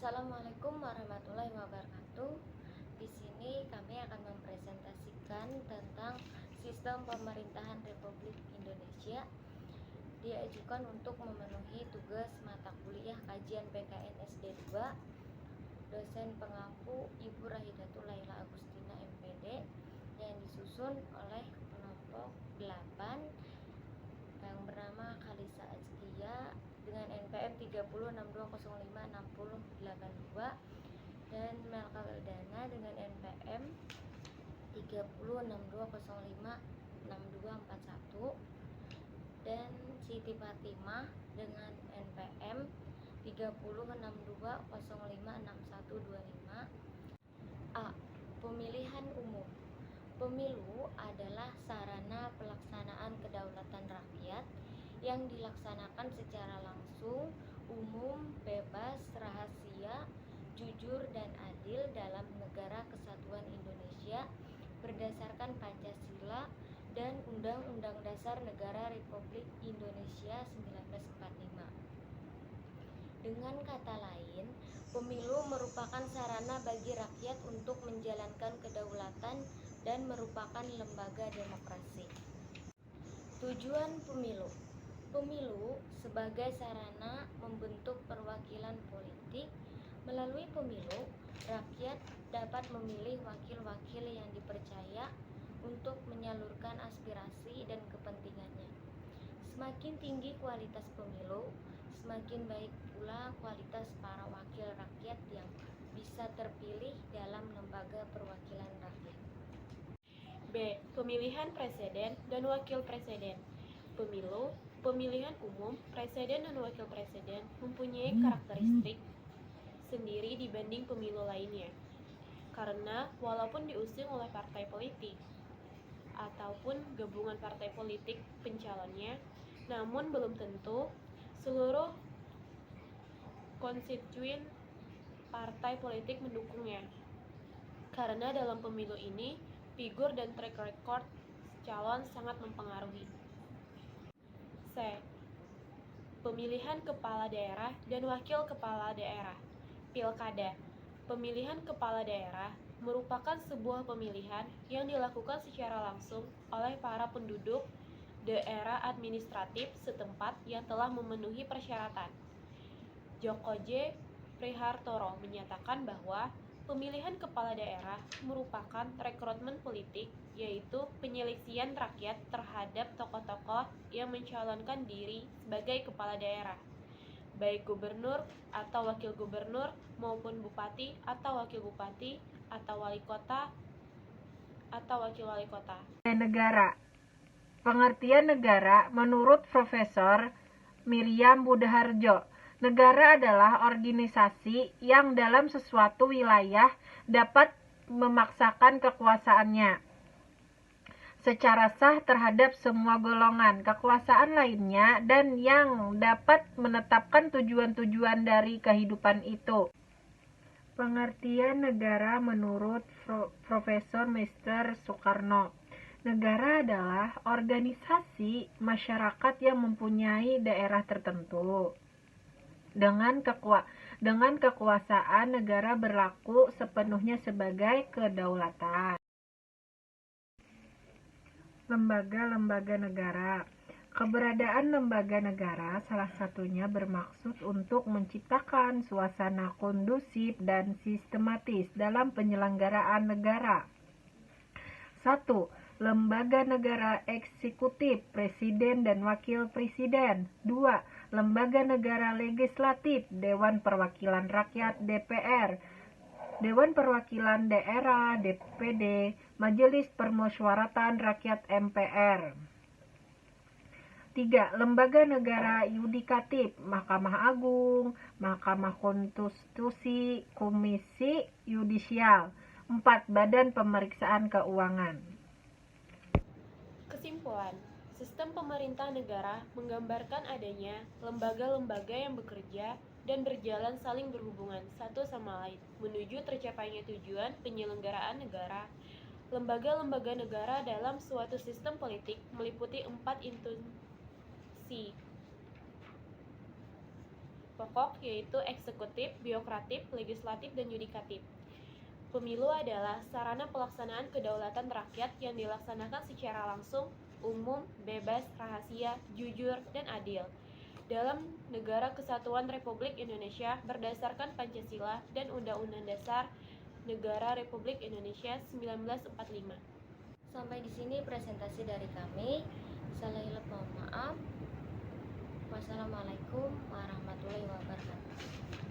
Assalamualaikum warahmatullahi wabarakatuh. Di sini kami akan mempresentasikan tentang sistem pemerintahan Republik Indonesia. Diajukan untuk memenuhi tugas mata kuliah kajian PKN SD 2. Dosen pengampu Ibu Rahidatul Laila Agustina MPD, yang disusun oleh kelompok 8 yang bernama Khalisa Azkia dengan NPM 3062056082 dan Melka Wildana dengan NPM 3062056241 dan Siti Fatimah dengan NPM 3062056125. A. Pemilihan umum. Pemilu adalah sarana pelaksanaan kedaulatan rakyat yang dilaksanakan secara langsung, umum, bebas, rahasia, jujur, dan adil dalam Negara Kesatuan Indonesia berdasarkan Pancasila dan Undang-Undang Dasar Negara Republik Indonesia 1945. Dengan kata lain, pemilu merupakan sarana bagi rakyat untuk menjalankan kedaulatan dan merupakan lembaga demokrasi. Tujuan pemilu. Pemilu sebagai sarana membentuk perwakilan politik. Melalui pemilu, rakyat dapat memilih wakil-wakil yang dipercaya untuk menyalurkan aspirasi dan kepentingannya. Semakin tinggi kualitas pemilu, semakin baik pula kualitas para wakil rakyat yang bisa terpilih dalam lembaga perwakilan rakyat. B. Pemilihan presiden dan wakil presiden. Pemilu, pemilihan umum, presiden dan wakil presiden mempunyai karakteristik sendiri dibanding pemilu lainnya. Karena walaupun diusung oleh partai politik ataupun gabungan partai politik pencalonnya, namun belum tentu seluruh konstituen partai politik mendukungnya. Karena dalam pemilu ini, figur dan track record calon sangat mempengaruhi. C. Pemilihan kepala daerah dan wakil kepala daerah. Pilkada. Pemilihan kepala daerah merupakan sebuah pemilihan yang dilakukan secara langsung oleh para penduduk daerah administratif setempat yang telah memenuhi persyaratan. Djoko J. Prihartoro menyatakan bahwa pemilihan kepala daerah merupakan rekrutmen politik, yaitu penyeleksian rakyat terhadap tokoh-tokoh yang mencalonkan diri sebagai kepala daerah, baik gubernur atau wakil gubernur maupun bupati atau wakil bupati atau wali kota atau wakil wali kota. Negara. Pengertian negara menurut Profesor Miriam Budaharjo, negara adalah organisasi yang dalam sesuatu wilayah dapat memaksakan kekuasaannya secara sah terhadap semua golongan kekuasaan lainnya dan yang dapat menetapkan tujuan-tujuan dari kehidupan itu. Pengertian negara menurut Profesor Mr. Soekarno, negara adalah organisasi masyarakat yang mempunyai daerah tertentu. Dengan kekuasaan negara berlaku sepenuhnya sebagai kedaulatan. Lembaga-lembaga negara. Keberadaan lembaga negara salah satunya bermaksud untuk menciptakan suasana kondusif dan sistematis dalam penyelenggaraan negara. 1. Lembaga negara eksekutif, presiden dan wakil presiden. 2. Lembaga negara legislatif, Dewan Perwakilan Rakyat DPR, Dewan Perwakilan Daerah DPD, Majelis Permusyawaratan Rakyat MPR. 3. Lembaga negara yudikatif, Mahkamah Agung, Mahkamah Konstitusi, Komisi Yudisial. 4. Badan Pemeriksaan Keuangan. Kesimpulan, sistem pemerintah negara menggambarkan adanya lembaga-lembaga yang bekerja dan berjalan saling berhubungan satu sama lain menuju tercapainya tujuan penyelenggaraan negara. Lembaga-lembaga negara dalam suatu sistem politik meliputi 4 institusi. pokok yaitu eksekutif, biokratif, legislatif, dan yudikatif. Pemilu adalah sarana pelaksanaan kedaulatan rakyat yang dilaksanakan secara langsung, umum, bebas, rahasia, jujur, dan adil dalam Negara Kesatuan Republik Indonesia berdasarkan Pancasila dan Undang-Undang Dasar Negara Republik Indonesia 1945. Sampai di sini presentasi dari kami. Salah hilap mohon maaf. Wassalamualaikum warahmatullahi wabarakatuh.